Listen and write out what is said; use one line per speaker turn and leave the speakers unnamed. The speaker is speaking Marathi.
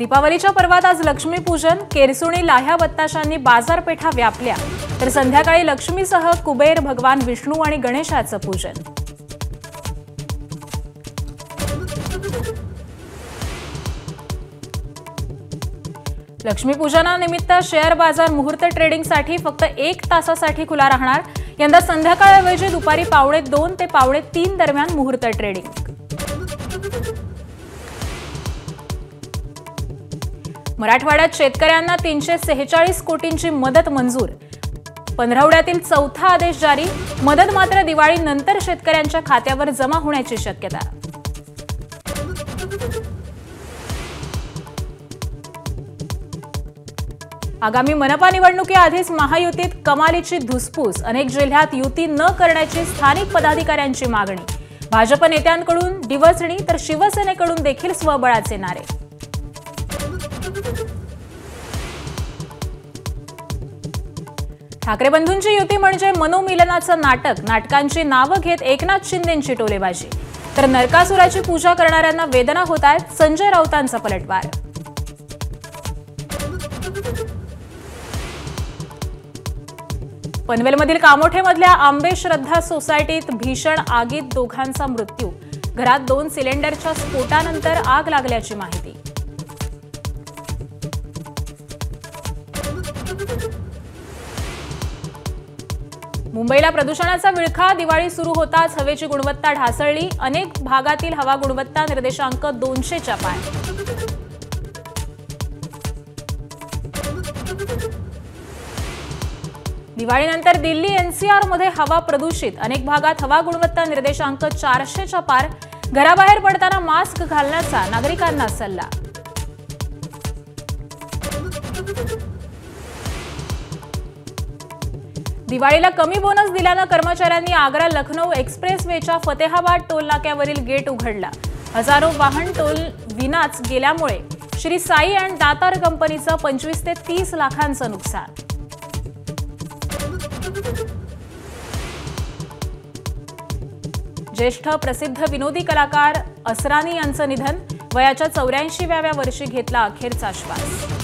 दीपावलीच्या पर्वात आज लक्ष्मीपूजन, केरसुणी लाह्या बत्ताशांनी बाजारपेठा व्यापल्या, तर संध्याकाळी लक्ष्मीसह कुबेर, भगवान विष्णू आणि गणेशाचं पूजन। लक्ष्मीपूजनानिमित्त शेअर बाजार मुहूर्त ट्रेडिंगसाठी फक्त 1 तासासाठी खुला राहणार। यंदा संध्याकाळऐवजी दुपारी 2:15 ते 3:15 दरम्यान मुहूर्त ट्रेडिंग। मराठवाड्यात शेतकऱ्यांना 346 कोटींची मदत मंजूर। पंधरवड्यातील चौथा आदेश जारी। मदत मात्र दिवाळीनंतर शेतकऱ्यांच्या खात्यावर जमा होण्याची शक्यता। आगामी मनपा निवडणुकीआधीच महायुतीत कमालीची धुसफूस। अनेक जिल्ह्यात युती न करण्याची स्थानिक पदाधिकाऱ्यांची मागणी। भाजप नेत्यांकडून डिवचणी तर शिवसेनेकडून देखील स्वबळाचे नारे। ठाकरे बंधूंची युती म्हणजे मनोमिलनाचं नाटक। नाटकांची नावं घेत एकनाथ शिंदेंची टोलेबाजी, तर नरकासुराची पूजा करणाऱ्यांना वेदना होत आहेत। संजय राऊतांचा पलटवार। पनवेलमधील कामोठेमधल्या आंबे श्रद्धा सोसायटीत भीषण आगीत दोघांचा मृत्यू। घरात 2 सिलेंडरच्या स्फोटानंतर आग लागल्याची माहिती। मुंबईला प्रदूषणाचा विळखा। दिवाळी सुरू होताच हवेची गुणवत्ता ढासळली। अनेक भागातील हवा गुणवत्ता निर्देशांक 200च्या पार। दिवाळीनंतर दिल्ली एनसीआर मध्ये हवा प्रदूषित। अनेक भागात हवा गुणवत्ता निर्देशांक 400च्या पार। घराबाहेर पडताना मास्क घालण्याचा नागरिकांना सल्ला। दिवाळीला कमी बोनस दिल्यानं कर्मचाऱ्यांनी आग्रा लखनौ एक्सप्रेसवेच्या फतेहाबाद टोल नाक्यावरील गेट उघडला। हजारो वाहन टोल विनाच गेल्यामुळे श्री साई अँड दातार कंपनीचं 25 ते 30 लाखांचं नुकसान। ज्येष्ठ प्रसिद्ध विनोदी कलाकार असरानी यांचं निधन। वयाच्या 84व्या वर्षी घेतला अखेरचा श्वास।